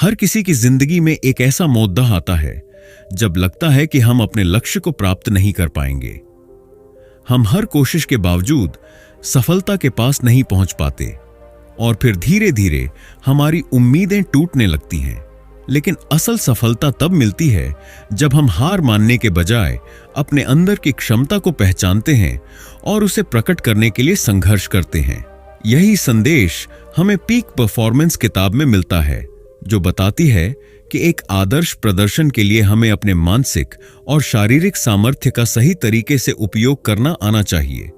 हर किसी की जिंदगी में एक ऐसा मोड़ आता है जब लगता है कि हम अपने लक्ष्य को प्राप्त नहीं कर पाएंगे। हम हर कोशिश के बावजूद सफलता के पास नहीं पहुंच पाते और फिर धीरे धीरे हमारी उम्मीदें टूटने लगती हैं। लेकिन असल सफलता तब मिलती है जब हम हार मानने के बजाय अपने अंदर की क्षमता को पहचानते हैं और उसे प्रकट करने के लिए संघर्ष करते हैं। यही संदेश हमें पीक परफॉर्मेंस किताब में मिलता है, जो बताती है कि एक आदर्श प्रदर्शन के लिए हमें अपने मानसिक और शारीरिक सामर्थ्य का सही तरीके से उपयोग करना आना चाहिए।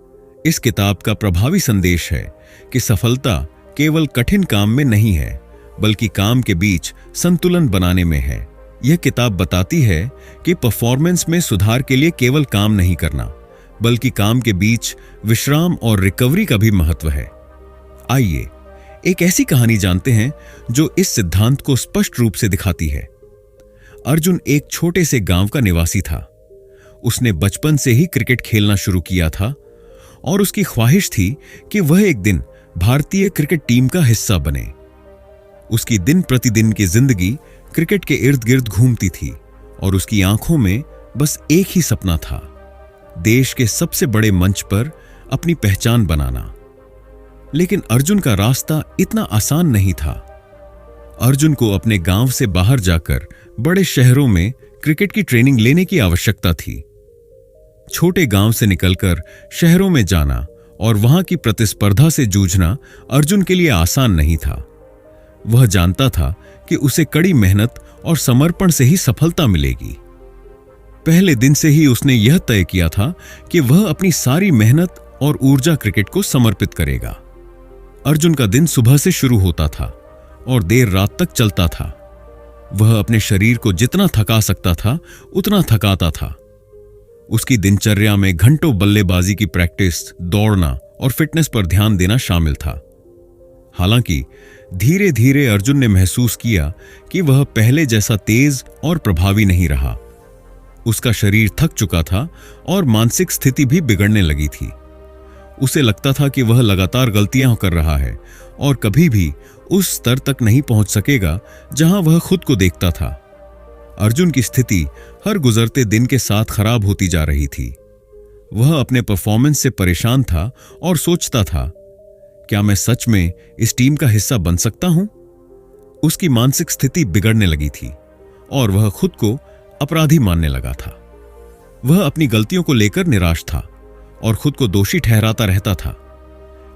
इस किताब का प्रभावी संदेश है कि सफलता केवल कठिन काम में नहीं है, बल्कि काम के बीच संतुलन बनाने में है। यह किताब बताती है कि परफॉर्मेंस में सुधार के लिए केवल काम नहीं करना, बल्कि काम के बीच विश्राम और रिकवरी का भी महत्व है। आइए एक ऐसी कहानी जानते हैं जो इस सिद्धांत को स्पष्ट रूप से दिखाती है। अर्जुन एक छोटे से गांव का निवासी था। उसने बचपन से ही क्रिकेट खेलना शुरू किया था और उसकी ख्वाहिश थी कि वह एक दिन भारतीय क्रिकेट टीम का हिस्सा बने। उसकी दिन प्रतिदिन की जिंदगी क्रिकेट के इर्द गिर्द घूमती थी और उसकी आंखों में बस एक ही सपना था, देश के सबसे बड़े मंच पर अपनी पहचान बनाना। लेकिन अर्जुन का रास्ता इतना आसान नहीं था। अर्जुन को अपने गांव से बाहर जाकर बड़े शहरों में क्रिकेट की ट्रेनिंग लेने की आवश्यकता थी। छोटे गांव से निकलकर शहरों में जाना और वहां की प्रतिस्पर्धा से जूझना अर्जुन के लिए आसान नहीं था। वह जानता था कि उसे कड़ी मेहनत और समर्पण से ही सफलता मिलेगी। पहले दिन से ही उसने यह तय किया था कि वह अपनी सारी मेहनत और ऊर्जा क्रिकेट को समर्पित करेगा। अर्जुन का दिन सुबह से शुरू होता था और देर रात तक चलता था। वह अपने शरीर को जितना थका सकता था उतना थकाता था। उसकी दिनचर्या में घंटों बल्लेबाजी की प्रैक्टिस, दौड़ना और फिटनेस पर ध्यान देना शामिल था। हालांकि धीरे धीरे अर्जुन ने महसूस किया कि वह पहले जैसा तेज और प्रभावी नहीं रहा। उसका शरीर थक चुका था और मानसिक स्थिति भी बिगड़ने लगी थी। उसे लगता था कि वह लगातार गलतियां कर रहा है और कभी भी उस स्तर तक नहीं पहुंच सकेगा जहां वह खुद को देखता था। अर्जुन की स्थिति हर गुजरते दिन के साथ खराब होती जा रही थी। वह अपने परफॉर्मेंस से परेशान था और सोचता था, क्या मैं सच में इस टीम का हिस्सा बन सकता हूं? उसकी मानसिक स्थिति बिगड़ने लगी थी और वह खुद को अपराधी मानने लगा था। वह अपनी गलतियों को लेकर निराश था और खुद को दोषी ठहराता रहता था।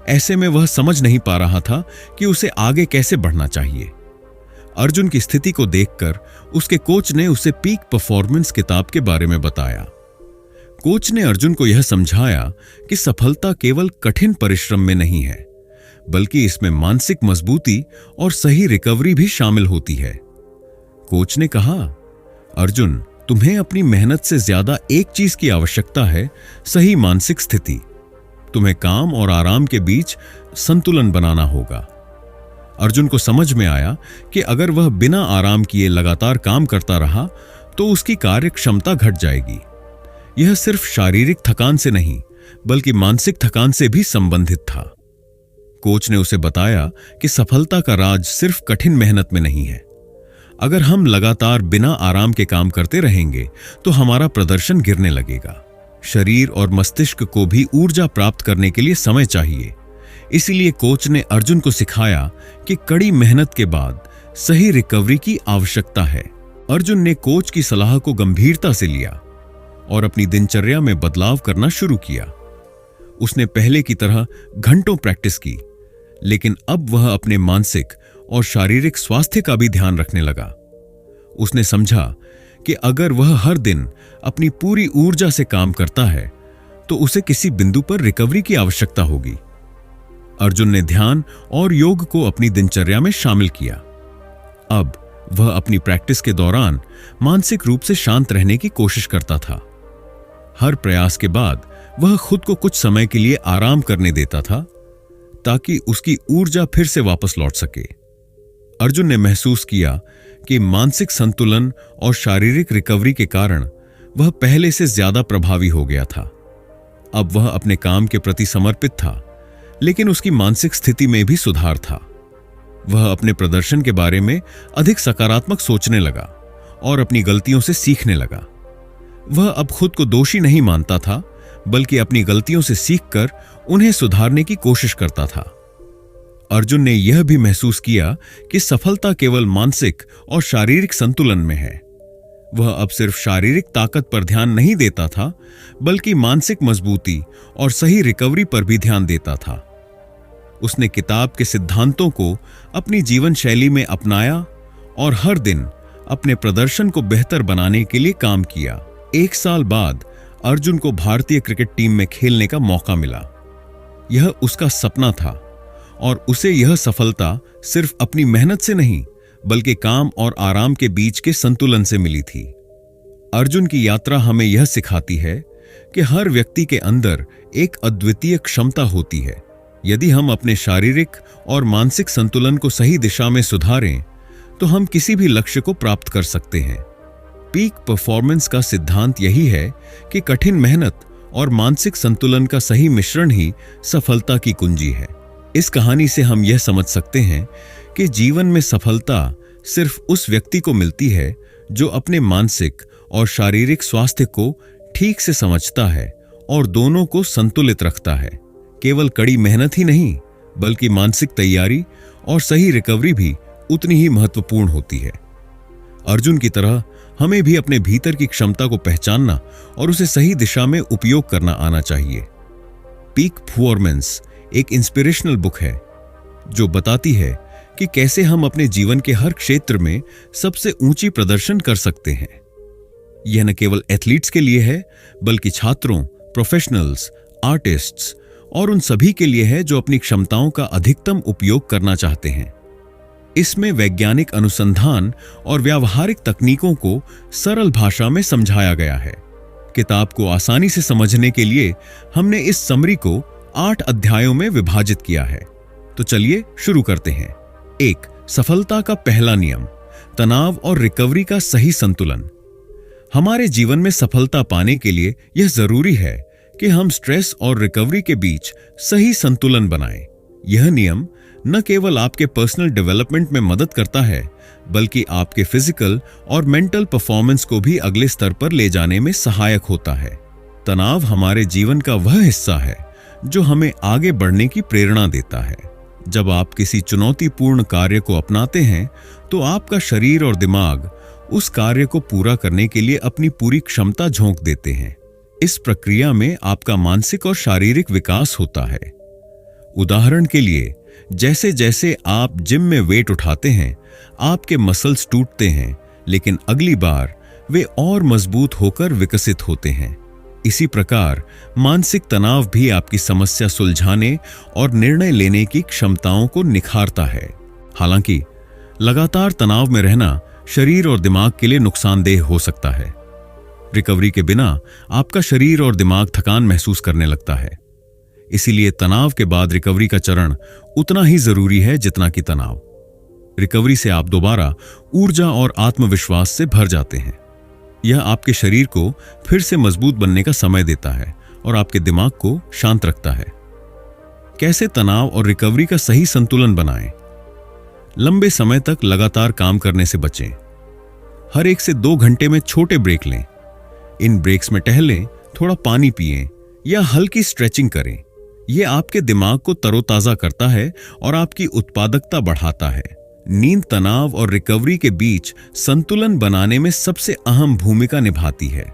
ऐसे में वह समझ नहीं पा रहा था कि उसे आगे कैसे बढ़ना चाहिए। अर्जुन की स्थिति को देखकर उसके कोच ने उसे पीक परफॉर्मेंस किताब के बारे में बताया। कोच ने अर्जुन को यह समझाया कि सफलता केवल कठिन परिश्रम में नहीं है, बल्कि इसमें मानसिक मजबूती और सही रिकवरी भी शामिल होती है। कोच ने कहा, अर्जुन, तुम्हें अपनी मेहनत से ज्यादा एक चीज की आवश्यकता है, सही मानसिक स्थिति। तुम्हें काम और आराम के बीच संतुलन बनाना होगा। अर्जुन को समझ में आया कि अगर वह बिना आराम किए लगातार काम करता रहा तो उसकी कार्य क्षमता घट जाएगी। यह सिर्फ शारीरिक थकान से नहीं, बल्कि मानसिक थकान से भी संबंधित था। कोच ने उसे बताया कि सफलता का राज सिर्फ कठिन मेहनत में नहीं है। अगर हम लगातार बिना आराम के काम करते रहेंगे तो हमारा प्रदर्शन गिरने लगेगा। शरीर और मस्तिष्क को भी ऊर्जा प्राप्त करने के लिए समय चाहिए। इसीलिए कोच ने अर्जुन को सिखाया कि कड़ी मेहनत के बाद सही रिकवरी की आवश्यकता है। अर्जुन ने कोच की सलाह को गंभीरता से लिया और अपनी दिनचर्या में बदलाव करना शुरू किया। उसने पहले की तरह घंटों प्रैक्टिस की, लेकिन अब वह अपने मानसिक और शारीरिक स्वास्थ्य का भी ध्यान रखने लगा। उसने समझा कि अगर वह हर दिन अपनी पूरी ऊर्जा से काम करता है तो उसे किसी बिंदु पर रिकवरी की आवश्यकता होगी। अर्जुन ने ध्यान और योग को अपनी दिनचर्या में शामिल किया। अब वह अपनी प्रैक्टिस के दौरान मानसिक रूप से शांत रहने की कोशिश करता था। हर प्रयास के बाद वह खुद को कुछ समय के लिए आराम करने देता था ताकि उसकी ऊर्जा फिर से वापस लौट सके। अर्जुन ने महसूस किया कि मानसिक संतुलन और शारीरिक रिकवरी के कारण वह पहले से ज्यादा प्रभावी हो गया था। अब वह अपने काम के प्रति समर्पित था, लेकिन उसकी मानसिक स्थिति में भी सुधार था। वह अपने प्रदर्शन के बारे में अधिक सकारात्मक सोचने लगा और अपनी गलतियों से सीखने लगा। वह अब खुद को दोषी नहीं मानता था, बल्कि अपनी गलतियों से सीखकर उन्हें सुधारने की कोशिश करता था। अर्जुन ने यह भी महसूस किया कि सफलता केवल मानसिक और शारीरिक संतुलन में है। वह अब सिर्फ शारीरिक ताकत पर ध्यान नहीं देता था, बल्कि मानसिक मजबूती और सही रिकवरी पर भी ध्यान देता था। उसने किताब के सिद्धांतों को अपनी जीवन शैली में अपनाया और हर दिन अपने प्रदर्शन को बेहतर बनाने के लिए काम किया। 1 साल बाद अर्जुन को भारतीय क्रिकेट टीम में खेलने का मौका मिला। यह उसका सपना था और उसे यह सफलता सिर्फ अपनी मेहनत से नहीं, बल्कि काम और आराम के बीच के संतुलन से मिली थी। अर्जुन की यात्रा हमें यह सिखाती है कि हर व्यक्ति के अंदर एक अद्वितीय क्षमता होती है। यदि हम अपने शारीरिक और मानसिक संतुलन को सही दिशा में सुधारें, तो हम किसी भी लक्ष्य को प्राप्त कर सकते हैं। पीक परफॉर्मेंस का सिद्धांत यही है कि कठिन मेहनत और मानसिक संतुलन का सही मिश्रण ही सफलता की कुंजी है। इस कहानी से हम यह समझ सकते हैं कि जीवन में सफलता सिर्फ उस व्यक्ति को मिलती है जो अपने मानसिक और शारीरिक स्वास्थ्य को ठीक से समझता है और दोनों को संतुलित रखता है। केवल कड़ी मेहनत ही नहीं, बल्कि मानसिक तैयारी और सही रिकवरी भी उतनी ही महत्वपूर्ण होती है। अर्जुन की तरह हमें भी अपने भीतर की क्षमता को पहचानना और उसे सही दिशा में उपयोग करना आना चाहिए। पीक परफॉर्मेंस एक इंस्पिरेशनल बुक है जो बताती है कि कैसे हम अपने जीवन के हर क्षेत्र में सबसे ऊंची प्रदर्शन कर सकते हैं। यह न केवल एथलीट्स के लिए है, बल्कि छात्रों, प्रोफेशनल्स, आर्टिस्ट्स और उन सभी के लिए है जो अपनी क्षमताओं का अधिकतम उपयोग करना चाहते हैं। इसमें वैज्ञानिक अनुसंधान और व्यावहारिक तकनीकों को सरल भाषा में समझाया गया है। किताब को आसानी से समझने के लिए हमने इस समरी को 8 अध्यायों में विभाजित किया है। तो चलिए शुरू करते हैं। 1. सफलता का पहला नियम, तनाव और रिकवरी का सही संतुलन। हमारे जीवन में सफलता पाने के लिए यह जरूरी है कि हम स्ट्रेस और रिकवरी के बीच सही संतुलन बनाएं। यह नियम न केवल आपके पर्सनल डेवलपमेंट में मदद करता है, बल्कि आपके फिजिकल और मेंटल परफॉर्मेंस को भी अगले स्तर पर ले जाने में सहायक होता है। तनाव हमारे जीवन का वह हिस्सा है जो हमें आगे बढ़ने की प्रेरणा देता है। जब आप किसी चुनौतीपूर्ण कार्य को अपनाते हैं, तो आपका शरीर और दिमाग उस कार्य को पूरा करने के लिए अपनी पूरी क्षमता झोंक देते हैं। इस प्रक्रिया में आपका मानसिक और शारीरिक विकास होता है। उदाहरण के लिए, जैसे जैसे आप जिम में वेट उठाते हैं, आपके मसल्स टूटते हैं, लेकिन अगली बार वे और मजबूत होकर विकसित होते हैं। इसी प्रकार मानसिक तनाव भी आपकी समस्या सुलझाने और निर्णय लेने की क्षमताओं को निखारता है। हालांकि लगातार तनाव में रहना शरीर और दिमाग के लिए नुकसानदेह हो सकता है। रिकवरी के बिना आपका शरीर और दिमाग थकान महसूस करने लगता है। इसीलिए तनाव के बाद रिकवरी का चरण उतना ही जरूरी है जितना कि तनाव। रिकवरी से आप दोबारा ऊर्जा और आत्मविश्वास से भर जाते हैं। यह आपके शरीर को फिर से मजबूत बनने का समय देता है और आपके दिमाग को शांत रखता है। कैसे तनाव और रिकवरी का सही संतुलन बनाएं? लंबे समय तक लगातार काम करने से बचें। हर 1 से 2 घंटे में छोटे ब्रेक लें। इन ब्रेक्स में टहलें, थोड़ा पानी पिएं या हल्की स्ट्रेचिंग करें। यह आपके दिमाग को तरोताजा करता है और आपकी उत्पादकता बढ़ाता है। नींद तनाव और रिकवरी के बीच संतुलन बनाने में सबसे अहम भूमिका निभाती है।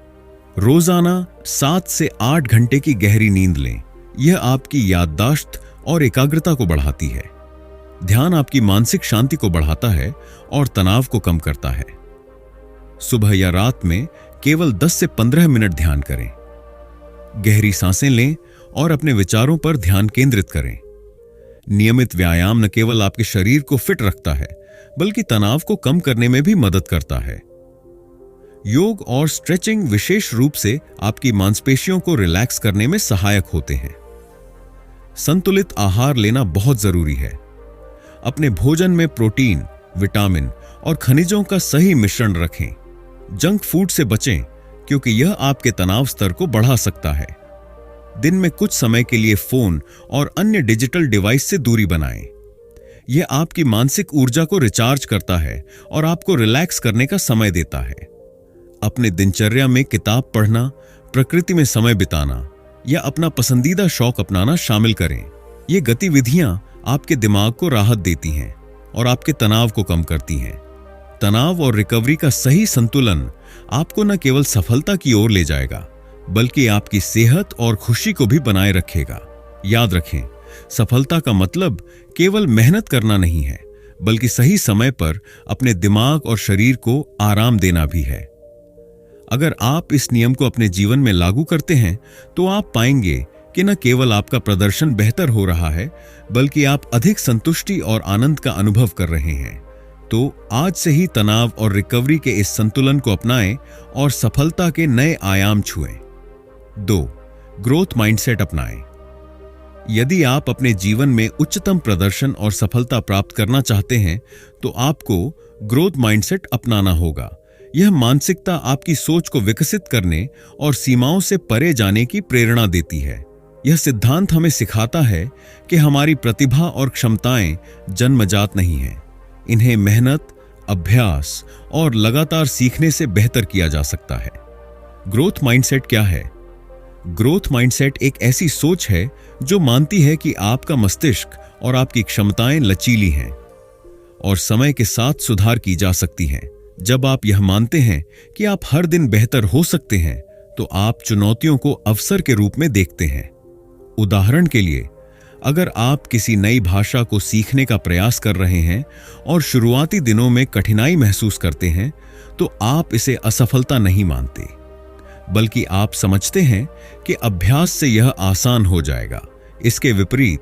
रोजाना 7 से 8 घंटे की गहरी नींद लें। यह आपकी याददाश्त और एकाग्रता को बढ़ाती है। ध्यान आपकी मानसिक शांति को बढ़ाता है और तनाव को कम करता है। सुबह या रात में केवल 10 से 15 मिनट ध्यान करें। गहरी सांसें लें और अपने विचारों पर ध्यान केंद्रित करें। नियमित व्यायाम न केवल आपके शरीर को फिट रखता है, बल्कि तनाव को कम करने में भी मदद करता है। योग और स्ट्रेचिंग विशेष रूप से आपकी मांसपेशियों को रिलैक्स करने में सहायक होते हैं। संतुलित आहार लेना बहुत जरूरी है। अपने भोजन में प्रोटीन, विटामिन और खनिजों का सही मिश्रण रखें। जंक फूड से बचें, क्योंकि यह आपके तनाव स्तर को बढ़ा सकता है। दिन में कुछ समय के लिए फोन और अन्य डिजिटल डिवाइस से दूरी बनाएं। यह आपकी मानसिक ऊर्जा को रिचार्ज करता है और आपको रिलैक्स करने का समय देता है। अपने दिनचर्या में किताब पढ़ना, प्रकृति में समय बिताना या अपना पसंदीदा शौक अपनाना शामिल करें। ये गतिविधियां आपके दिमाग को राहत देती हैं और आपके तनाव को कम करती हैं। तनाव और रिकवरी का सही संतुलन आपको न केवल सफलता की ओर ले जाएगा, बल्कि आपकी सेहत और खुशी को भी बनाए रखेगा। याद रखें, सफलता का मतलब केवल मेहनत करना नहीं है, बल्कि सही समय पर अपने दिमाग और शरीर को आराम देना भी है। अगर आप इस नियम को अपने जीवन में लागू करते हैं, तो आप पाएंगे कि न केवल आपका प्रदर्शन बेहतर हो रहा है, बल्कि आप अधिक संतुष्टि और आनंद का अनुभव कर रहे हैं। तो आज से ही तनाव और रिकवरी के इस संतुलन को अपनाएं और सफलता के नए आयाम छुएं। 2. ग्रोथ माइंडसेट अपनाएं। यदि आप अपने जीवन में उच्चतम प्रदर्शन और सफलता प्राप्त करना चाहते हैं, तो आपको ग्रोथ माइंडसेट अपनाना होगा। यह मानसिकता आपकी सोच को विकसित करने और सीमाओं से परे जाने की प्रेरणा देती है। यह सिद्धांत हमें सिखाता है कि हमारी प्रतिभा और क्षमताएं जन्मजात नहीं हैं। इन्हें मेहनत, अभ्यास और लगातार सीखने से बेहतर किया जा सकता है। ग्रोथ माइंडसेट क्या है? ग्रोथ माइंडसेट एक ऐसी सोच है जो मानती है कि आपका मस्तिष्क और आपकी क्षमताएं लचीली हैं और समय के साथ सुधार की जा सकती हैं। जब आप यह मानते हैं कि आप हर दिन बेहतर हो सकते हैं, तो आप चुनौतियों को अवसर के रूप में देखते हैं। उदाहरण के लिए, अगर आप किसी नई भाषा को सीखने का प्रयास कर रहे हैं और शुरुआती दिनों में कठिनाई महसूस करते हैं, तो आप इसे असफलता नहीं मानते, बल्कि आप समझते हैं कि अभ्यास से यह आसान हो जाएगा। इसके विपरीत,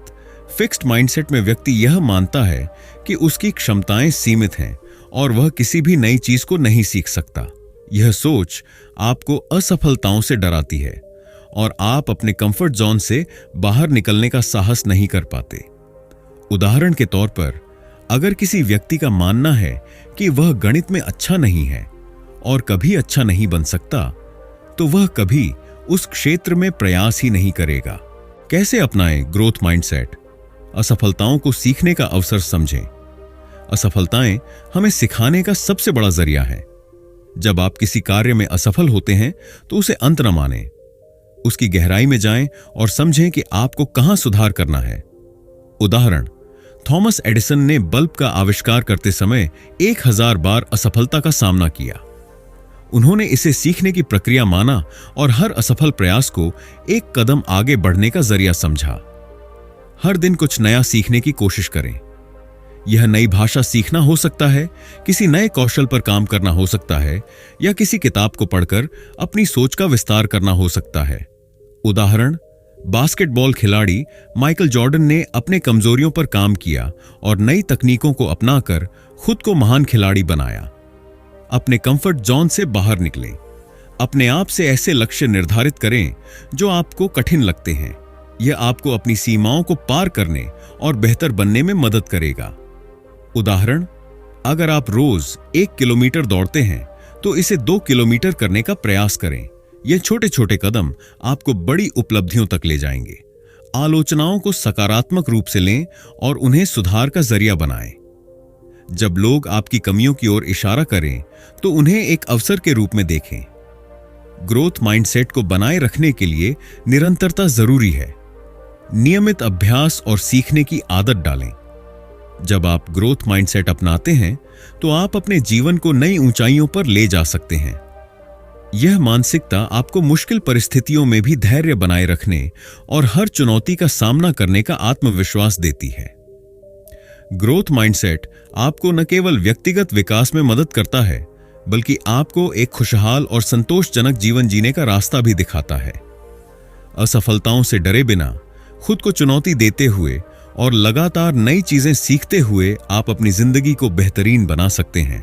फिक्स्ड माइंडसेट में व्यक्ति यह मानता है कि उसकी क्षमताएं सीमित हैं और वह किसी भी नई चीज को नहीं सीख सकता। यह सोच आपको असफलताओं से डराती है और आप अपने कंफर्ट जोन से बाहर निकलने का साहस नहीं कर पाते। उदाहरण के तौर पर, अगर किसी व्यक्ति का मानना है कि वह गणित में अच्छा नहीं है और कभी अच्छा नहीं बन सकता, तो वह कभी उस क्षेत्र में प्रयास ही नहीं करेगा। कैसे अपनाएं ग्रोथ माइंडसेट? असफलताओं को सीखने का अवसर समझें। असफलताएं हमें सिखाने का सबसे बड़ा जरिया है। जब आप किसी कार्य में असफल होते हैं, तो उसे अंत न मानें। उसकी गहराई में जाएं और समझें कि आपको कहां सुधार करना है। उदाहरण, थॉमस एडिसन ने बल्ब का आविष्कार करते समय 1000 बार असफलता का सामना किया। उन्होंने इसे सीखने की प्रक्रिया माना और हर असफल प्रयास को एक कदम आगे बढ़ने का जरिया समझा। हर दिन कुछ नया सीखने की कोशिश करें। यह नई भाषा सीखना हो सकता है, किसी नए कौशल पर काम करना हो सकता है, या किसी किताब को पढ़कर अपनी सोच का विस्तार करना हो सकता है। उदाहरण, बास्केटबॉल खिलाड़ी माइकल जॉर्डन ने अपने कमजोरियों पर काम किया और नई तकनीकों को अपनाकर खुद को महान खिलाड़ी बनाया। अपने कंफर्ट जोन से बाहर निकलें। अपने आप से ऐसे लक्ष्य निर्धारित करें जो आपको कठिन लगते हैं। यह आपको अपनी सीमाओं को पार करने और बेहतर बनने में मदद करेगा। उदाहरण, अगर आप रोज 1 किलोमीटर दौड़ते हैं, तो इसे 2 किलोमीटर करने का प्रयास करें। ये छोटे छोटे कदम आपको बड़ी उपलब्धियों तक ले जाएंगे। आलोचनाओं को सकारात्मक रूप से लें और उन्हें सुधार का जरिया बनाएं। जब लोग आपकी कमियों की ओर इशारा करें, तो उन्हें एक अवसर के रूप में देखें। ग्रोथ माइंडसेट को बनाए रखने के लिए निरंतरता जरूरी है। नियमित अभ्यास और सीखने की आदत डालें। जब आप ग्रोथ माइंडसेट अपनाते हैं, तो आप अपने जीवन को नई ऊंचाइयों पर ले जा सकते हैं। यह मानसिकता आपको मुश्किल परिस्थितियों में भी धैर्य बनाए रखने और हर चुनौती का सामना करने का आत्मविश्वास देती है। ग्रोथ माइंडसेट आपको न केवल व्यक्तिगत विकास में मदद करता है, बल्कि आपको एक खुशहाल और संतोषजनक जीवन जीने का रास्ता भी दिखाता है। असफलताओं से डरे बिना, खुद को चुनौती देते हुए और लगातार नई चीजें सीखते हुए आप अपनी जिंदगी को बेहतरीन बना सकते हैं।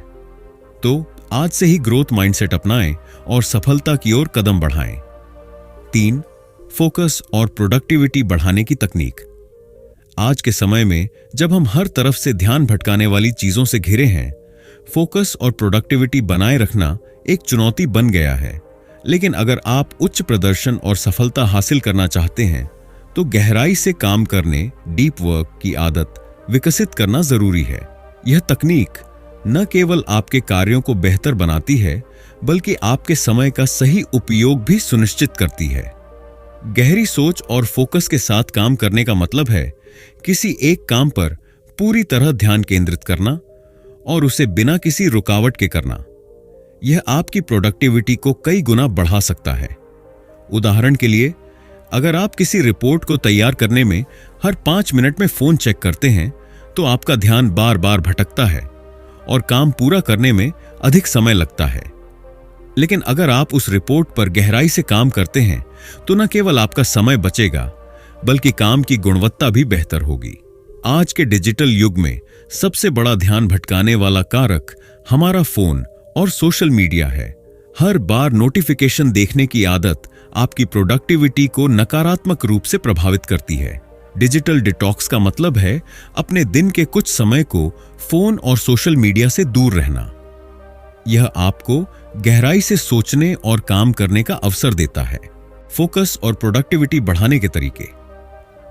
तो आज से ही ग्रोथ माइंडसेट अपनाएं और सफलता की ओर कदम बढ़ाएं। 3. फोकस और प्रोडक्टिविटी बढ़ाने की तकनीक। आज के समय में जब हम हर तरफ से ध्यान भटकाने वाली चीजों से घिरे हैं, फोकस और प्रोडक्टिविटी बनाए रखना एक चुनौती बन गया है। लेकिन अगर आप उच्च प्रदर्शन और सफलता हासिल करना चाहते हैं, तो गहराई से काम करने, डीप वर्क की आदत विकसित करना जरूरी है। यह तकनीक न केवल आपके कार्यों को बेहतर बनाती है, बल्कि आपके समय का सही उपयोग भी सुनिश्चित करती है। गहरी सोच और फोकस के साथ काम करने का मतलब है किसी एक काम पर पूरी तरह ध्यान केंद्रित करना और उसे बिना किसी रुकावट के करना। यह आपकी प्रोडक्टिविटी को कई गुना बढ़ा सकता है। उदाहरण के लिए, अगर आप किसी रिपोर्ट को तैयार करने में हर 5 मिनट में फोन चेक करते हैं, तो आपका ध्यान बार बार भटकता है और काम पूरा करने में अधिक समय लगता है। लेकिन अगर आप उस रिपोर्ट पर गहराई से काम करते हैं, तो न केवल आपका समय बचेगा, बल्कि काम की गुणवत्ता भी बेहतर होगी। आज के डिजिटल युग में सबसे बड़ा ध्यान भटकाने वाला कारक हमारा फोन और सोशल मीडिया है। हर बार नोटिफिकेशन देखने की आदत आपकी प्रोडक्टिविटी को नकारात्मक रूप से प्रभावित करती है। डिजिटल डिटॉक्स का मतलब है अपने दिन के कुछ समय को फोन और सोशल मीडिया से दूर रहना। यह आपको गहराई से सोचने और काम करने का अवसर देता है। फोकस और प्रोडक्टिविटी बढ़ाने के तरीके।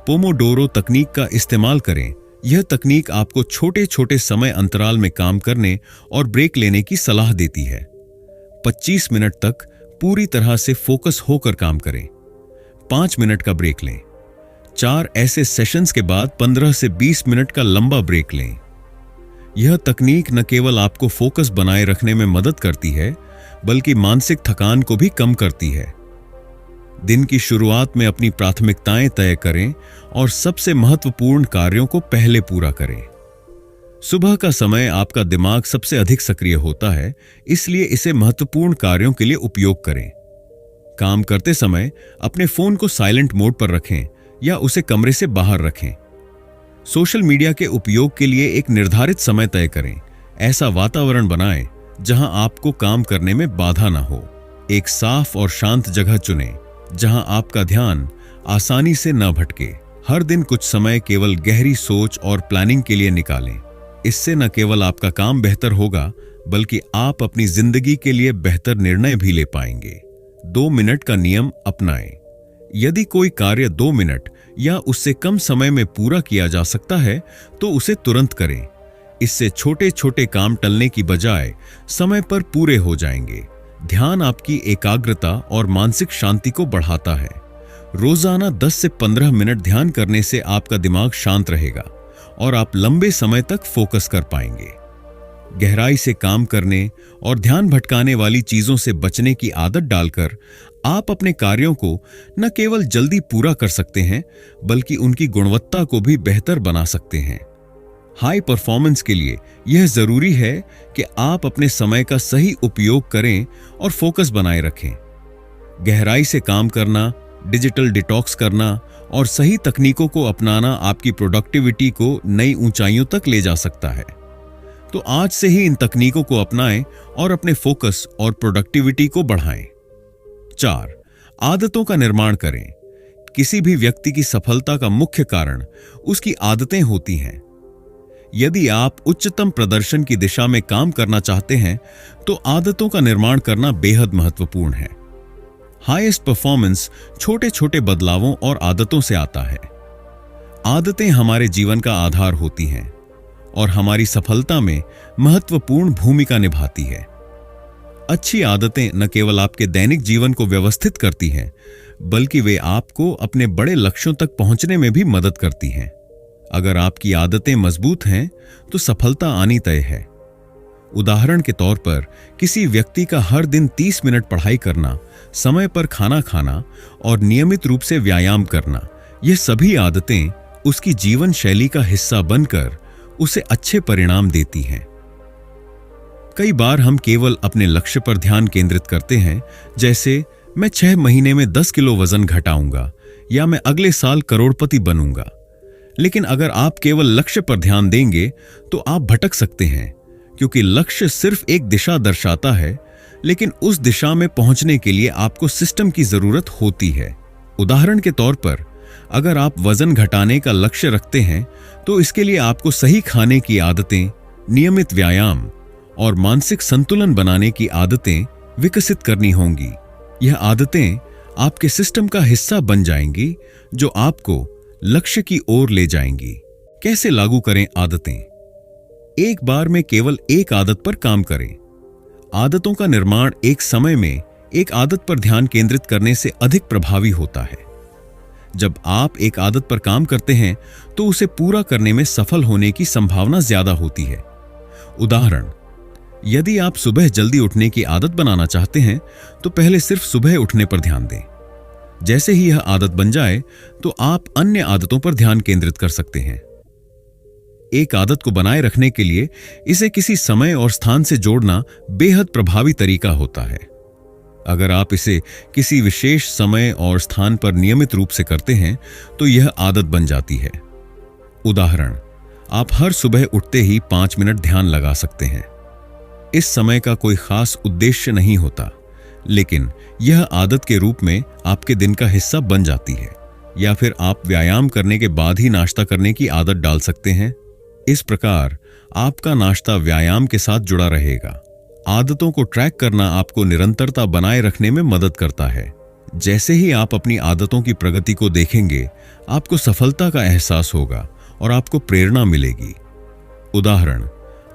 पोमोडोरो तकनीक का इस्तेमाल करें। यह तकनीक आपको छोटे छोटे समय अंतराल में काम करने और ब्रेक लेने की सलाह देती है। 25 मिनट तक पूरी तरह से फोकस होकर काम करें, 5 मिनट का ब्रेक लें। 4 ऐसे सेशंस के बाद 15 से 20 मिनट का लंबा ब्रेक लें। यह तकनीक न केवल आपको फोकस बनाए रखने में मदद करती है, बल्कि मानसिक थकान को भी कम करती है। दिन की शुरुआत में अपनी प्राथमिकताएं तय करें और सबसे महत्वपूर्ण कार्यों को पहले पूरा करें। सुबह का समय आपका दिमाग सबसे अधिक सक्रिय होता है, इसलिए इसे महत्वपूर्ण कार्यों के लिए उपयोग करें। काम करते समय अपने फोन को साइलेंट मोड पर रखें या उसे कमरे से बाहर रखें। सोशल मीडिया के उपयोग के लिए एक निर्धारित समय तय करें। ऐसा वातावरण बनाएं जहां आपको काम करने में बाधा न हो। एक साफ और शांत जगह चुनें जहां आपका ध्यान आसानी से न भटके। हर दिन कुछ समय केवल गहरी सोच और प्लानिंग के लिए निकालें। इससे न केवल आपका काम बेहतर होगा, बल्कि आप अपनी जिंदगी के लिए बेहतर निर्णय भी ले पाएंगे। 2 मिनट का नियम अपनाएं। यदि कोई कार्य 2 मिनट या उससे कम समय में पूरा किया जा सकता है, तो उसे तुरंत करें। इससे छोटे छोटे काम टलने की बजाय समय पर पूरे हो जाएंगे। ध्यान आपकी एकाग्रता और मानसिक शांति को बढ़ाता है। रोजाना 10 से 15 मिनट ध्यान करने से आपका दिमाग शांत रहेगा और आप लंबे समय तक फोकस कर पाएंगे। गहराई से काम करने और ध्यान भटकाने वाली चीजों से बचने की आदत डालकर आप अपने कार्यों को न केवल जल्दी पूरा कर सकते हैं, बल्कि उनकी गुणवत्ता को भी बेहतर बना सकते हैं। हाई परफॉर्मेंस के लिए यह जरूरी है कि आप अपने समय का सही उपयोग करें और फोकस बनाए रखें। गहराई से काम करना, डिजिटल डिटॉक्स करना और सही तकनीकों को अपनाना आपकी प्रोडक्टिविटी को नई ऊंचाइयों तक ले जा सकता है। तो आज से ही इन तकनीकों को अपनाएं और अपने फोकस और प्रोडक्टिविटी को बढ़ाएं। 4. आदतों का निर्माण करें। किसी भी व्यक्ति की सफलता का मुख्य कारण उसकी आदतें होती हैं। यदि आप उच्चतम प्रदर्शन की दिशा में काम करना चाहते हैं, तो आदतों का निर्माण करना बेहद महत्वपूर्ण है। हाईएस्ट परफॉर्मेंस छोटे छोटे बदलावों और आदतों से आता है। आदतें हमारे जीवन का आधार होती हैं और हमारी सफलता में महत्वपूर्ण भूमिका निभाती है। अच्छी आदतें न केवल आपके दैनिक जीवन को व्यवस्थित करती हैं, बल्कि वे आपको अपने बड़े लक्ष्यों तक पहुंचने में भी मदद करती हैं। अगर आपकी आदतें मजबूत हैं, तो सफलता आनी तय है। उदाहरण के तौर पर किसी व्यक्ति का हर दिन 30 मिनट पढ़ाई करना, समय पर खाना खाना और नियमित रूप से व्यायाम करना, ये सभी आदतें उसकी जीवन शैली का हिस्सा बनकर उसे अच्छे परिणाम देती हैं। कई बार हम केवल अपने लक्ष्य पर ध्यान केंद्रित करते हैं, जैसे मैं 6 महीने में 10 किलो वजन घटाऊंगा या मैं अगले साल करोड़पति बनूंगा। लेकिन अगर आप केवल लक्ष्य पर ध्यान देंगे, तो आप भटक सकते हैं, क्योंकि लक्ष्य सिर्फ एक दिशा दर्शाता है, लेकिन उस दिशा में पहुंचने के लिए आपको सिस्टम की जरूरत होती है। उदाहरण के तौर पर, अगर आप वजन घटाने का लक्ष्य रखते हैं, तो इसके लिए आपको सही खाने की आदतें, नियमित व्यायाम और मानसिक संतुलन बनाने की आदतें विकसित करनी होंगी। यह आदतें आपके सिस्टम का हिस्सा बन जाएंगी, जो आपको लक्ष्य की ओर ले जाएंगी। कैसे लागू करें आदतें? एक बार में केवल एक आदत पर काम करें। आदतों का निर्माण एक समय में एक आदत पर ध्यान केंद्रित करने से अधिक प्रभावी होता है। जब आप एक आदत पर काम करते हैं तो उसे पूरा करने में सफल होने की संभावना ज्यादा होती है। उदाहरण, यदि आप सुबह जल्दी उठने की आदत बनाना चाहते हैं तो पहले सिर्फ सुबह उठने पर ध्यान दें। जैसे ही यह आदत बन जाए तो आप अन्य आदतों पर ध्यान केंद्रित कर सकते हैं। एक आदत को बनाए रखने के लिए इसे किसी समय और स्थान से जोड़ना बेहद प्रभावी तरीका होता है। अगर आप इसे किसी विशेष समय और स्थान पर नियमित रूप से करते हैं तो यह आदत बन जाती है। उदाहरण, आप हर सुबह उठते ही 5 मिनट ध्यान लगा सकते हैं। इस समय का कोई खास उद्देश्य नहीं होता, लेकिन यह आदत के रूप में आपके दिन का हिस्सा बन जाती है। या फिर आप व्यायाम करने के बाद ही नाश्ता करने की आदत डाल सकते हैं। इस प्रकार आपका नाश्ता व्यायाम के साथ जुड़ा रहेगा। आदतों को ट्रैक करना आपको निरंतरता बनाए रखने में मदद करता है। जैसे ही आप अपनी आदतों की प्रगति को देखेंगे, आपको सफलता का एहसास होगा और आपको प्रेरणा मिलेगी। उदाहरण,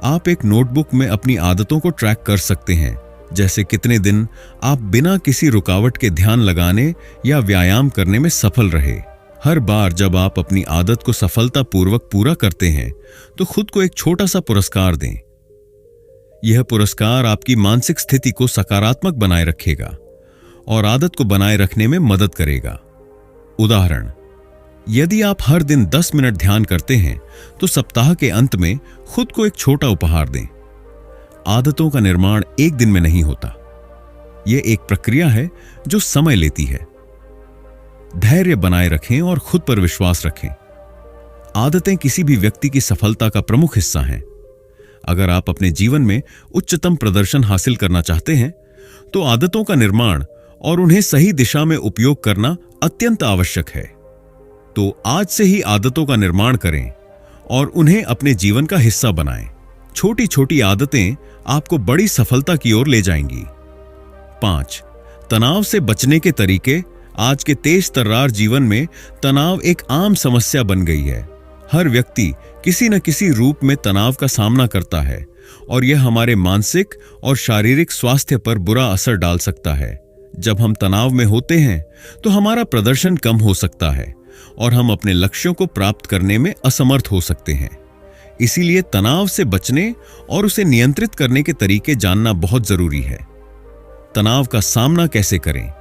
आप एक नोटबुक में अपनी आदतों को ट्रैक कर सकते हैं, जैसे कितने दिन आप बिना किसी रुकावट के ध्यान लगाने या व्यायाम करने में सफल रहे। हर बार जब आप अपनी आदत को सफलतापूर्वक पूरा करते हैं तो खुद को एक छोटा सा पुरस्कार दें। यह पुरस्कार आपकी मानसिक स्थिति को सकारात्मक बनाए रखेगा और आदत को बनाए रखने में मदद करेगा। उदाहरण, यदि आप हर दिन 10 मिनट ध्यान करते हैं तो सप्ताह के अंत में खुद को एक छोटा उपहार दें। आदतों का निर्माण एक दिन में नहीं होता। यह एक प्रक्रिया है जो समय लेती है। धैर्य बनाए रखें और खुद पर विश्वास रखें। आदतें किसी भी व्यक्ति की सफलता का प्रमुख हिस्सा हैं। अगर आप अपने जीवन में उच्चतम प्रदर्शन हासिल करना चाहते हैं तो आदतों का निर्माण और उन्हें सही दिशा में उपयोग करना अत्यंत आवश्यक है। तो आज से ही आदतों का निर्माण करें और उन्हें अपने जीवन का हिस्सा बनाएं। छोटी छोटी आदतें आपको बड़ी सफलता की ओर ले जाएंगी। 5. तनाव से बचने के तरीके। आज के तेज तर्रार जीवन में तनाव एक आम समस्या बन गई है। हर व्यक्ति किसी न किसी रूप में तनाव का सामना करता है और यह हमारे मानसिक और शारीरिक स्वास्थ्य पर बुरा असर डाल सकता है। जब हम तनाव में होते हैं तो हमारा प्रदर्शन कम हो सकता है और हम अपने लक्ष्यों को प्राप्त करने में असमर्थ हो सकते हैं। इसीलिए तनाव से बचने और उसे नियंत्रित करने के तरीके जानना बहुत जरूरी है। तनाव का सामना कैसे करें?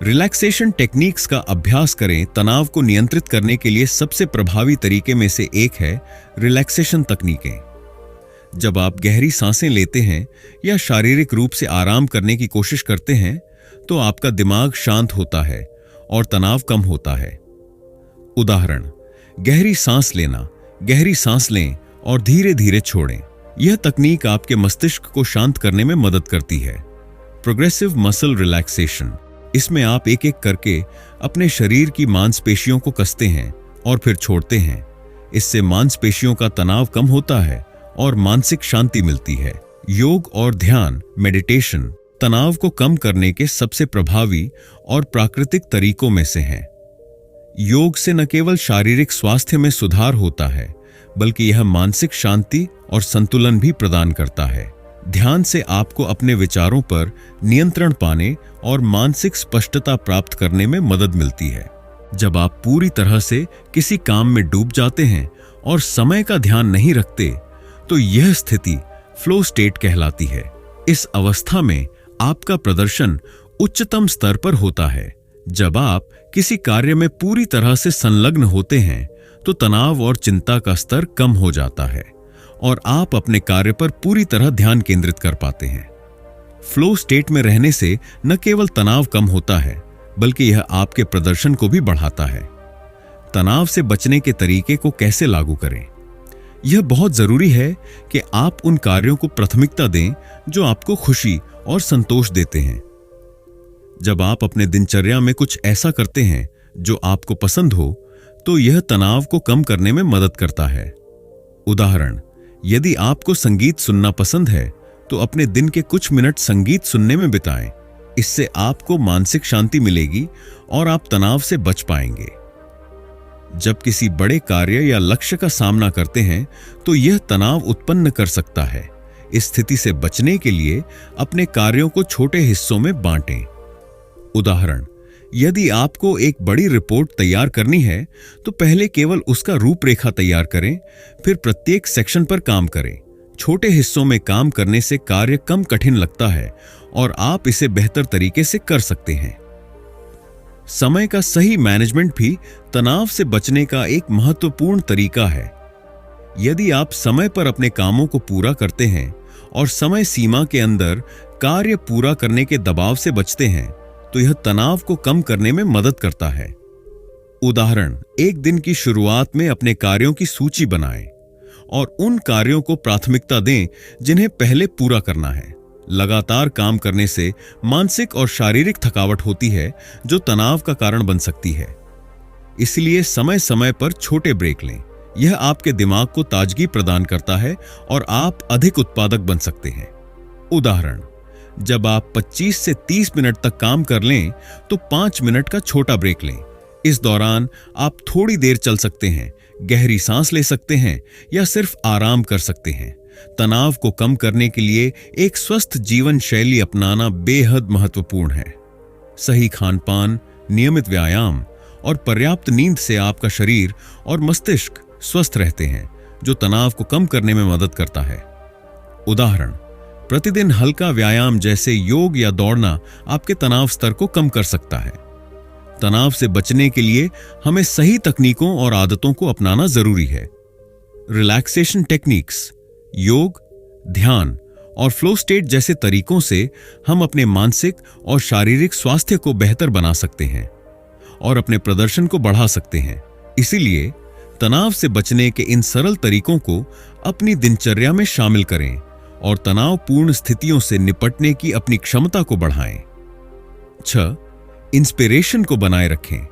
रिलैक्सेशन टेक्निक्स का अभ्यास करें। तनाव को नियंत्रित करने के लिए सबसे प्रभावी तरीके में से एक है रिलैक्सेशन तकनीकें। जब आप गहरी सांसें लेते हैं या शारीरिक रूप से आराम करने की कोशिश करते हैं तो आपका दिमाग शांत होता है और तनाव कम होता है। उदाहरण, गहरी सांस लेना। गहरी सांस लें और धीरे धीरे छोड़ें। यह तकनीक आपके मस्तिष्क को शांत करने में मदद करती है। Progressive muscle relaxation. इसमें आप एक एक करके अपने शरीर की मांसपेशियों को कसते हैं और फिर छोड़ते हैं। इससे मांसपेशियों का तनाव कम होता है और मानसिक शांति मिलती है। योग और ध्यान मेडिटेशन तनाव को कम करने के सबसे प्रभावी और प्राकृतिक तरीकों में से हैं। योग से न केवल शारीरिक स्वास्थ्य में सुधार होता है, बल्कि यह मानसिक शांति और संतुलन भी प्रदान करता है। ध्यान से आपको अपने विचारों पर नियंत्रण पाने और मानसिक स्पष्टता प्राप्त करने में मदद मिलती है। जब आप पूरी तरह से किसी काम में डूब जाते हैं और समय का ध्यान नहीं रखते, तो यह स्थिति फ्लो स्टेट कहलाती है। इस अवस्था में आपका प्रदर्शन उच्चतम स्तर पर होता है। जब आप किसी कार्य में पूरी तरह से संलग्न होते हैं, तो तनाव और चिंता का स्तर कम हो जाता है और आप अपने कार्य पर पूरी तरह ध्यान केंद्रित कर पाते हैं। फ्लो स्टेट में रहने से न केवल तनाव कम होता है, बल्कि यह आपके प्रदर्शन को भी बढ़ाता है। तनाव से बचने के तरीके को कैसे लागू करें? यह बहुत जरूरी है कि आप उन कार्यों को प्राथमिकता दें जो आपको खुशी और संतोष देते हैं। जब आप अपने दिनचर्या में कुछ ऐसा करते हैं जो आपको पसंद हो, तो यह तनाव को कम करने में मदद करता है। उदाहरण, यदि आपको संगीत सुनना पसंद है, तो अपने दिन के कुछ मिनट संगीत सुनने में बिताएं। इससे आपको मानसिक शांति मिलेगी और आप तनाव से बच पाएंगे। जब किसी बड़े कार्य या लक्ष्य का सामना करते हैं तो यह तनाव उत्पन्न कर सकता है। इस स्थिति से बचने के लिए अपने कार्यों को छोटे हिस्सों में बांटें। उदाहरण, यदि आपको एक बड़ी रिपोर्ट तैयार करनी है तो पहले केवल उसका रूपरेखा तैयार करें, फिर प्रत्येक सेक्शन पर काम करें। छोटे हिस्सों में काम करने से कार्य कम कठिन लगता है और आप इसे बेहतर तरीके से कर सकते हैं। समय का सही मैनेजमेंट भी तनाव से बचने का एक महत्वपूर्ण तरीका है। यदि आप समय पर अपने कामों को पूरा करते हैं और समय सीमा के अंदर कार्य पूरा करने के दबाव से बचते हैं तो यह तनाव को कम करने में मदद करता है। उदाहरण, एक दिन की शुरुआत में अपने कार्यों की सूची बनाएं और उन कार्यों को प्राथमिकता दें जिन्हें पहले पूरा करना है। लगातार काम करने से मानसिक और शारीरिक थकावट होती है जो तनाव का कारण बन सकती है। इसलिए समय समय पर छोटे ब्रेक लें। यह आपके दिमाग को ताजगी प्रदान करता है और आप अधिक उत्पादक बन सकते हैं। उदाहरण, जब आप 25 से 30 मिनट तक काम कर लें तो 5 मिनट का छोटा ब्रेक लें। इस दौरान आप थोड़ी देर चल सकते हैं, गहरी सांस ले सकते हैं या सिर्फ आराम कर सकते हैं। तनाव को कम करने के लिए एक स्वस्थ जीवन शैली अपनाना बेहद महत्वपूर्ण है। सही खानपान, नियमित व्यायाम और पर्याप्त नींद से आपका शरीर और मस्तिष्क स्वस्थ रहते हैं, जो तनाव को कम करने में मदद करता है। उदाहरण, प्रतिदिन हल्का व्यायाम जैसे योग या दौड़ना आपके तनाव स्तर को कम कर सकता है। तनाव से बचने के लिए हमें सही तकनीकों और आदतों को अपनाना जरूरी है। रिलैक्सेशन टेक्निक्स, योग, ध्यान और फ्लो स्टेट जैसे तरीकों से हम अपने मानसिक और शारीरिक स्वास्थ्य को बेहतर बना सकते हैं और अपने प्रदर्शन को बढ़ा सकते हैं। इसीलिए तनाव से बचने के इन सरल तरीकों को अपनी दिनचर्या में शामिल करें और तनावपूर्ण स्थितियों से निपटने की अपनी क्षमता को बढ़ाएं। 6. इंस्पिरेशन को बनाए रखें।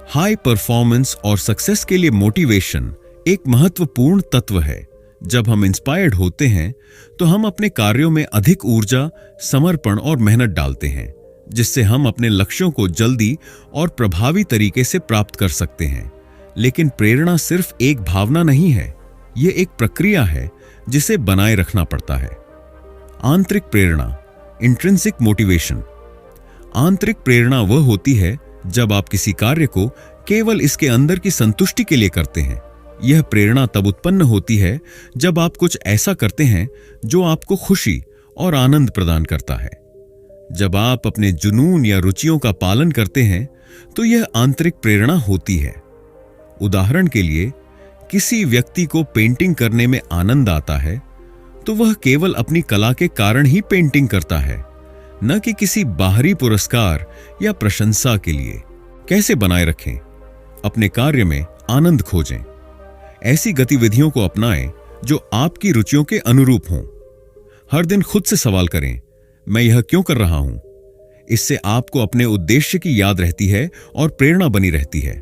हाई परफॉर्मेंस और सक्सेस के लिए मोटिवेशन एक महत्वपूर्ण तत्व है। जब हम इंस्पायर्ड होते हैं तो हम अपने कार्यों में अधिक ऊर्जा, समर्पण और मेहनत डालते हैं, जिससे हम अपने लक्ष्यों को जल्दी और प्रभावी तरीके से प्राप्त कर सकते हैं। लेकिन प्रेरणा सिर्फ एक भावना नहीं है, यह एक प्रक्रिया है जिसे बनाए रखना पड़ता है। आंतरिक प्रेरणा, इंट्रिंसिक मोटिवेशन। आंतरिक प्रेरणा वह होती है जब आप किसी कार्य को केवल इसके अंदर की संतुष्टि के लिए करते हैं। यह प्रेरणा तब उत्पन्न होती है जब आप कुछ ऐसा करते हैं जो आपको खुशी और आनंद प्रदान करता है। जब आप अपने जुनून या रुचियों का पालन करते हैं तो यह आंतरिक प्रेरणा होती है। उदाहरण के लिए, किसी व्यक्ति को पेंटिंग करने में आनंद आता है तो वह केवल अपनी कला के कारण ही पेंटिंग करता है, न कि किसी बाहरी पुरस्कार या प्रशंसा के लिए। कैसे बनाए रखें? अपने कार्य में आनंद खोजें। ऐसी गतिविधियों को अपनाएं जो आपकी रुचियों के अनुरूप हों। हर दिन खुद से सवाल करें, मैं यह क्यों कर रहा हूं? इससे आपको अपने उद्देश्य की याद रहती है और प्रेरणा बनी रहती है।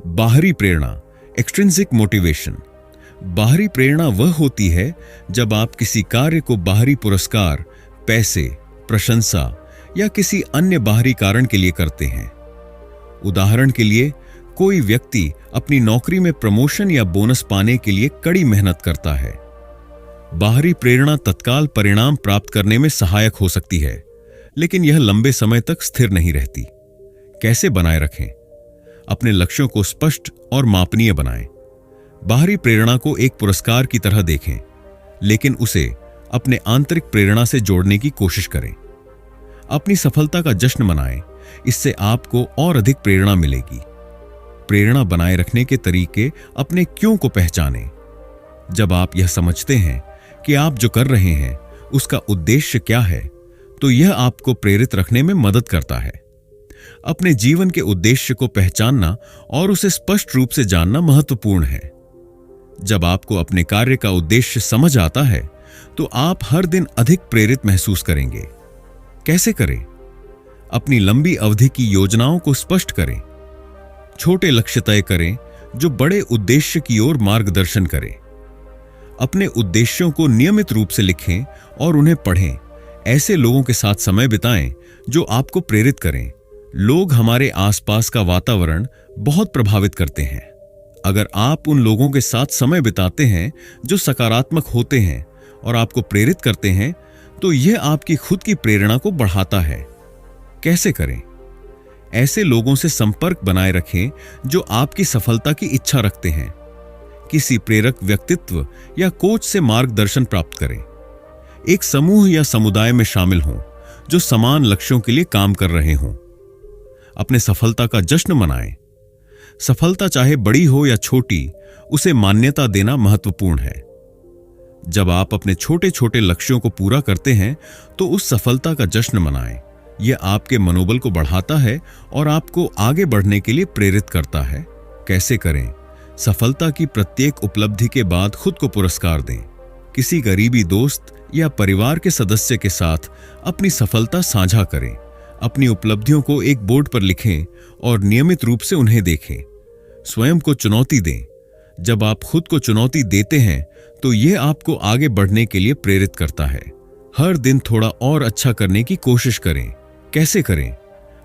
बाहरी प्रेरणा, एक्सट्रिंसिक मोटिवेशन। बाहरी प्रेरणा वह होती है जब आप किसी कार्य को बाहरी पुरस्कार, पैसे, प्रशंसा या किसी अन्य बाहरी कारण के लिए करते हैं। उदाहरण के लिए, कोई व्यक्ति अपनी नौकरी में प्रमोशन या बोनस पाने के लिए कड़ी मेहनत करता है। बाहरी प्रेरणा तत्काल परिणाम प्राप्त करने में सहायक हो सकती है, लेकिन यह लंबे समय तक स्थिर नहीं रहती। कैसे बनाए रखें? अपने लक्ष्यों को स्पष्ट और मापनीय बनाएं। बाहरी प्रेरणा को एक पुरस्कार की तरह देखें, लेकिन उसे अपने आंतरिक प्रेरणा से जोड़ने की कोशिश करें। अपनी सफलता का जश्न मनाएं, इससे आपको और अधिक प्रेरणा मिलेगी। प्रेरणा बनाए रखने के तरीके अपने क्यों को पहचानें। जब आप यह समझते हैं कि आप जो कर रहे हैं उसका उद्देश्य क्या है, तो यह आपको प्रेरित रखने में मदद करता है। अपने जीवन के उद्देश्य को पहचानना और उसे स्पष्ट रूप से जानना महत्वपूर्ण है। जब आपको अपने कार्य का उद्देश्य समझ आता है तो आप हर दिन अधिक प्रेरित महसूस करेंगे। कैसे करें? अपनी लंबी अवधि की योजनाओं को स्पष्ट करें। छोटे लक्ष्य तय करें जो बड़े उद्देश्य की ओर मार्गदर्शन करें। अपने उद्देश्यों को नियमित रूप से लिखें और उन्हें पढ़ें। ऐसे लोगों के साथ समय बिताएं जो आपको प्रेरित करें। लोग हमारे आसपास का वातावरण बहुत प्रभावित करते हैं। अगर आप उन लोगों के साथ समय बिताते हैं जो सकारात्मक होते हैं और आपको प्रेरित करते हैं, तो यह आपकी खुद की प्रेरणा को बढ़ाता है। कैसे करें? ऐसे लोगों से संपर्क बनाए रखें जो आपकी सफलता की इच्छा रखते हैं। किसी प्रेरक व्यक्तित्व या कोच से मार्गदर्शन प्राप्त करें। एक समूह या समुदाय में शामिल हों जो समान लक्ष्यों के लिए काम कर रहे हों। अपने सफलता का जश्न मनाएं। सफलता चाहे बड़ी हो या छोटी, उसे मान्यता देना महत्वपूर्ण है। जब आप अपने छोटे छोटे लक्ष्यों को पूरा करते हैं तो उस सफलता का जश्न मनाएं। यह आपके मनोबल को बढ़ाता है और आपको आगे बढ़ने के लिए प्रेरित करता है। कैसे करें? सफलता की प्रत्येक उपलब्धि के बाद खुद को पुरस्कार दें। किसी करीबी दोस्त या परिवार के सदस्य के साथ अपनी सफलता साझा करें। अपनी उपलब्धियों को एक बोर्ड पर लिखें और नियमित रूप से उन्हें देखें। स्वयं को चुनौती दें। जब आप खुद को चुनौती देते हैं तो यह आपको आगे बढ़ने के लिए प्रेरित करता है। हर दिन थोड़ा और अच्छा करने की कोशिश करें। कैसे करें?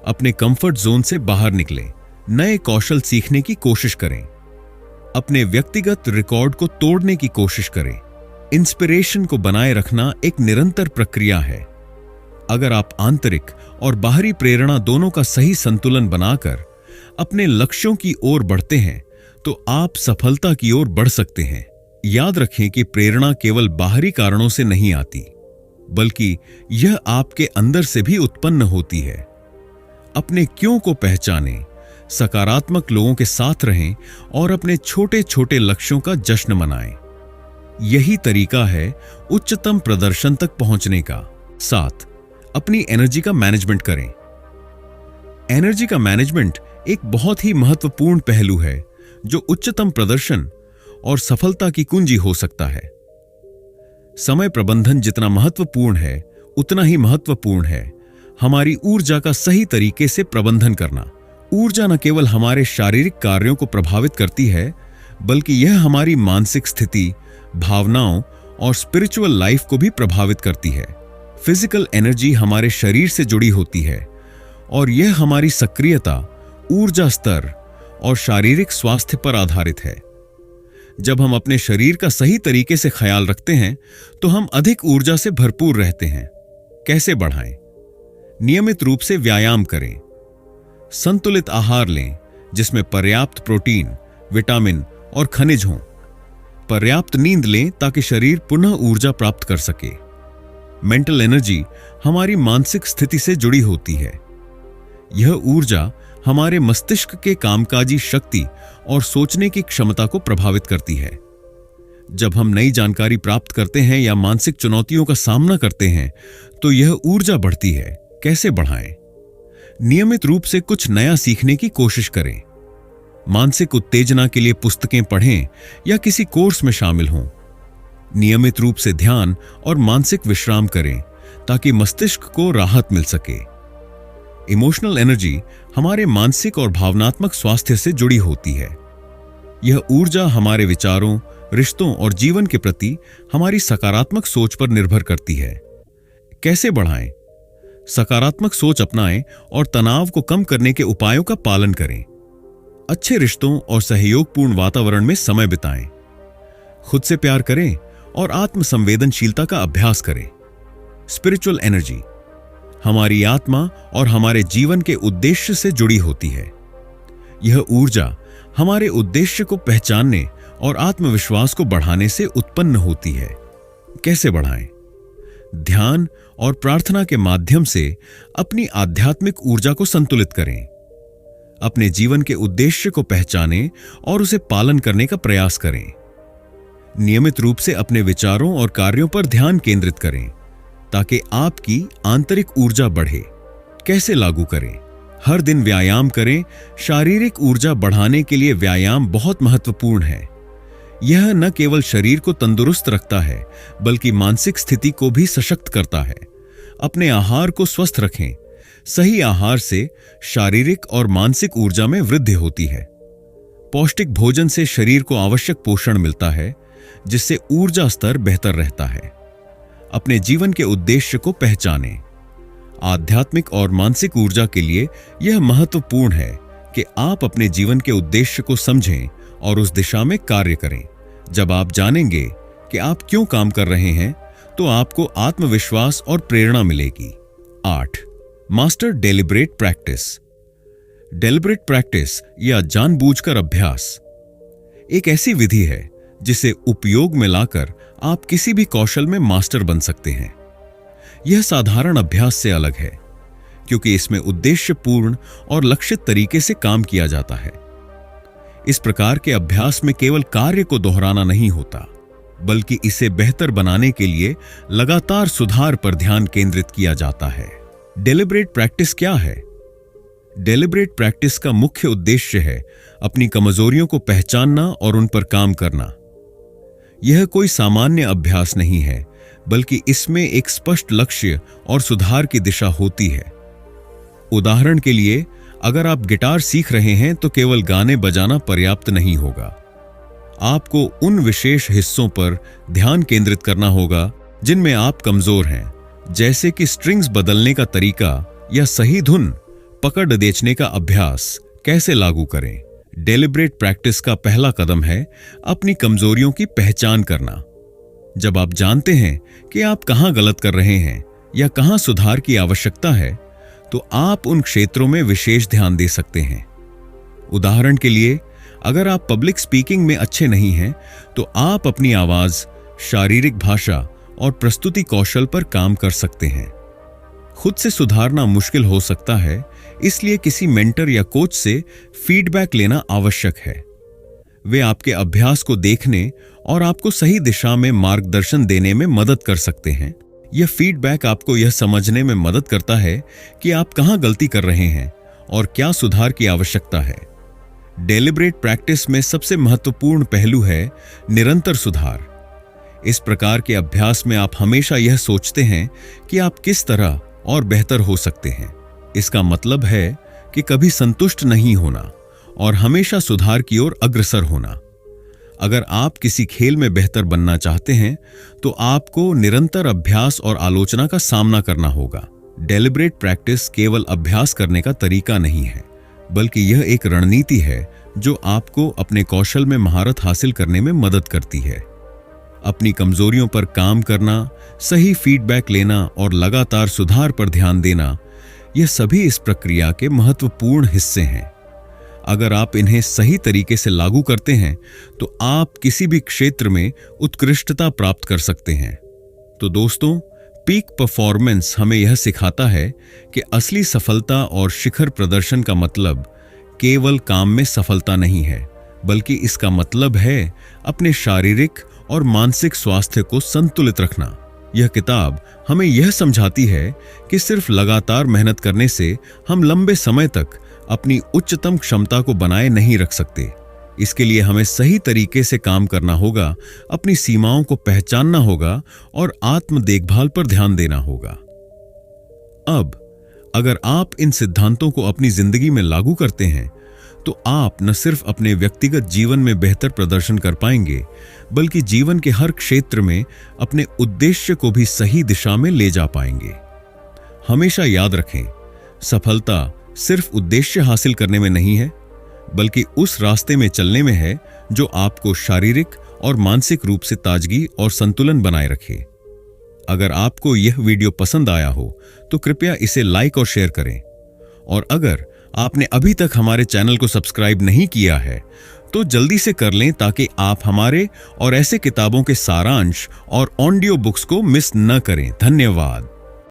अपने कंफर्ट जोन से बाहर निकलें। नए कौशल सीखने की कोशिश करें। अपने व्यक्तिगत रिकॉर्ड को तोड़ने की कोशिश करें। इंस्पिरेशन को बनाए रखना एक निरंतर प्रक्रिया है। अगर आप आंतरिक और बाहरी प्रेरणा दोनों का सही संतुलन बनाकर अपने लक्ष्यों की ओर बढ़ते हैं तो आप सफलता की ओर बढ़ सकते हैं। याद रखें कि प्रेरणा केवल बाहरी कारणों से नहीं आती, बल्कि यह आपके अंदर से भी उत्पन्न होती है। अपने क्यों को पहचानें, सकारात्मक लोगों के साथ रहें और अपने छोटे छोटे लक्ष्यों का जश्न मनाएं। यही तरीका है उच्चतम प्रदर्शन तक पहुंचने का। 7. अपनी एनर्जी का मैनेजमेंट करें। एनर्जी का मैनेजमेंट एक बहुत ही महत्वपूर्ण पहलू है जो उच्चतम प्रदर्शन और सफलता की कुंजी हो सकता है। समय प्रबंधन जितना महत्वपूर्ण है, उतना ही महत्वपूर्ण है हमारी ऊर्जा का सही तरीके से प्रबंधन करना। ऊर्जा न केवल हमारे शारीरिक कार्यों को प्रभावित करती है, बल्कि यह हमारी मानसिक स्थिति, भावनाओं और स्पिरिचुअल लाइफ को भी प्रभावित करती है। फिजिकल एनर्जी हमारे शरीर से जुड़ी होती है और यह हमारी सक्रियता, ऊर्जा स्तर और शारीरिक स्वास्थ्य पर आधारित है। जब हम अपने शरीर का सही तरीके से ख्याल रखते हैं तो हम अधिक ऊर्जा से भरपूर रहते हैं। कैसे बढ़ाएं? नियमित रूप से व्यायाम करें। संतुलित आहार लें जिसमें पर्याप्त प्रोटीन, विटामिन और खनिज हों। पर्याप्त नींद लें ताकि शरीर पुनः ऊर्जा प्राप्त कर सके। मेंटल एनर्जी हमारी मानसिक स्थिति से जुड़ी होती है। यह ऊर्जा हमारे मस्तिष्क के कामकाजी शक्ति और सोचने की क्षमता को प्रभावित करती है। जब हम नई जानकारी प्राप्त करते हैं या मानसिक चुनौतियों का सामना करते हैं तो यह ऊर्जा बढ़ती है। कैसे बढ़ाएं? नियमित रूप से कुछ नया सीखने की कोशिश करें। मानसिक उत्तेजना के लिए पुस्तकें पढ़ें या किसी कोर्स में शामिल हों। नियमित रूप से ध्यान और मानसिक विश्राम करें ताकि मस्तिष्क को राहत मिल सके। इमोशनल एनर्जी हमारे मानसिक और भावनात्मक स्वास्थ्य से जुड़ी होती है। यह ऊर्जा हमारे विचारों, रिश्तों और जीवन के प्रति हमारी सकारात्मक सोच पर निर्भर करती है। कैसे बढ़ाएं? सकारात्मक सोच अपनाएं और तनाव को कम करने के उपायों का पालन करें। अच्छे रिश्तों और सहयोगपूर्ण वातावरण में समय बिताएं। खुद से प्यार करें और आत्म संवेदनशीलता का अभ्यास करें। स्पिरिचुअल एनर्जी हमारी आत्मा और हमारे जीवन के उद्देश्य से जुड़ी होती है। यह ऊर्जा हमारे उद्देश्य को पहचानने और आत्मविश्वास को बढ़ाने से उत्पन्न होती है। कैसे बढ़ाएं? ध्यान और प्रार्थना के माध्यम से अपनी आध्यात्मिक ऊर्जा को संतुलित करें। अपने जीवन के उद्देश्य को पहचानें और उसे पालन करने का प्रयास करें। नियमित रूप से अपने विचारों और कार्यों पर ध्यान केंद्रित करें ताकि आपकी आंतरिक ऊर्जा बढ़े। कैसे लागू करें? हर दिन व्यायाम करें। शारीरिक ऊर्जा बढ़ाने के लिए व्यायाम बहुत महत्वपूर्ण है। यह न केवल शरीर को तंदुरुस्त रखता है, बल्कि मानसिक स्थिति को भी सशक्त करता है। अपने आहार को स्वस्थ रखें। सही आहार से शारीरिक और मानसिक ऊर्जा में वृद्धि होती है। पौष्टिक भोजन से शरीर को आवश्यक पोषण मिलता है, जिससे ऊर्जा स्तर बेहतर रहता है। अपने जीवन के उद्देश्य को पहचानें। आध्यात्मिक और मानसिक ऊर्जा के लिए यह महत्वपूर्ण है कि आप अपने जीवन के उद्देश्य को समझें और उस दिशा में कार्य करें। जब आप जानेंगे कि आप क्यों काम कर रहे हैं, तो आपको आत्मविश्वास और प्रेरणा मिलेगी। 8. Master deliberate practice. Deliberate practice या जानबूझकर अभ्यास एक ऐसी विधि है जिसे उपयोग में लाकर आप किसी भी कौशल में मास्टर बन सकते हैं। यह साधारण अभ्यास से अलग है क्योंकि इसमें उद्देश्यपूर्ण और लक्षित तरीके से काम किया जाता है। इस प्रकार के अभ्यास में केवल कार्य को दोहराना नहीं होता, बल्कि इसे बेहतर बनाने के लिए लगातार सुधार पर ध्यान केंद्रित किया जाता है। डेलिब्रेट प्रैक्टिस क्या है? डेलिब्रेट प्रैक्टिस का मुख्य उद्देश्य है अपनी कमजोरियों को पहचानना और उन पर काम करना। यह कोई सामान्य अभ्यास नहीं है, बल्कि इसमें एक स्पष्ट लक्ष्य और सुधार की दिशा होती है। उदाहरण के लिए, अगर आप गिटार सीख रहे हैं तो केवल गाने बजाना पर्याप्त नहीं होगा। आपको उन विशेष हिस्सों पर ध्यान केंद्रित करना होगा जिनमें आप कमजोर हैं, जैसे कि स्ट्रिंग्स बदलने का तरीका या सही धुन पकड़ देने का अभ्यास कैसे लागू करें। डेलिब्रेट प्रैक्टिस का पहला कदम है अपनी कमजोरियों की पहचान करना। जब आप जानते हैं कि आप कहां गलत कर रहे हैं या कहां सुधार की आवश्यकता है, तो आप उन क्षेत्रों में विशेष ध्यान दे सकते हैं। उदाहरण के लिए, अगर आप पब्लिक स्पीकिंग में अच्छे नहीं हैं, तो आप अपनी आवाज, शारीरिक भाषा और प्रस्तुति कौशल पर काम कर सकते हैं। खुद से सुधारना मुश्किल हो सकता है, इसलिए किसी मेंटर या कोच से फीडबैक लेना आवश्यक है। वे आपके अभ्यास को देखने और आपको सही दिशा में मार्गदर्शन देने में मदद कर सकते हैं। यह फीडबैक आपको यह समझने में मदद करता है कि आप कहां गलती कर रहे हैं और क्या सुधार की आवश्यकता है। डेलिब्रेट प्रैक्टिस में सबसे महत्वपूर्ण पहलू है निरंतर सुधार। इस प्रकार के अभ्यास में आप हमेशा यह सोचते हैं कि आप किस तरह और बेहतर हो सकते हैं। इसका मतलब है कि कभी संतुष्ट नहीं होना और हमेशा सुधार की ओर अग्रसर होना। अगर आप किसी खेल में बेहतर बनना चाहते हैं, तो आपको निरंतर अभ्यास और आलोचना का सामना करना होगा। डेलिब्रेट प्रैक्टिस केवल अभ्यास करने का तरीका नहीं है, बल्कि यह एक रणनीति है जो आपको अपने कौशल में महारत हासिल करने में मदद करती है। अपनी कमजोरियों पर काम करना, सही फीडबैक लेना और लगातार सुधार पर ध्यान देना, यह सभी इस प्रक्रिया के महत्वपूर्ण हिस्से हैं। अगर आप इन्हें सही तरीके से लागू करते हैं, तो आप किसी भी क्षेत्र में उत्कृष्टता प्राप्त कर सकते हैं। तो दोस्तों, पीक परफॉर्मेंस हमें यह सिखाता है कि असली सफलता और शिखर प्रदर्शन का मतलब केवल काम में सफलता नहीं है, बल्कि इसका मतलब है अपने शारीरिक और मानसिक स्वास्थ्य को संतुलित रखना। यह किताब हमें यह समझाती है कि सिर्फ लगातार मेहनत करने से हम लंबे समय तक अपनी उच्चतम क्षमता को बनाए नहीं रख सकते। इसके लिए हमें सही तरीके से काम करना होगा, अपनी सीमाओं को पहचानना होगा और आत्म देखभाल पर ध्यान देना होगा। अब अगर आप इन सिद्धांतों को अपनी जिंदगी में लागू करते हैं, तो आप न सिर्फ अपने व्यक्तिगत जीवन में बेहतर प्रदर्शन कर पाएंगे, बल्कि जीवन के हर क्षेत्र में अपने उद्देश्य को भी सही दिशा में ले जा पाएंगे। हमेशा याद रखें, सफलता सिर्फ उद्देश्य हासिल करने में नहीं है, बल्कि उस रास्ते में चलने में है जो आपको शारीरिक और मानसिक रूप से ताजगी और संतुलन बनाए रखे। अगर आपको यह वीडियो पसंद आया हो, तो कृपया इसे लाइक और शेयर करें। और अगर आपने अभी तक हमारे चैनल को सब्सक्राइब नहीं किया है, तो जल्दी से कर लें ताकि आप हमारे और ऐसे किताबों के सारांश और ऑडियो बुक्स को मिस न करें। धन्यवाद।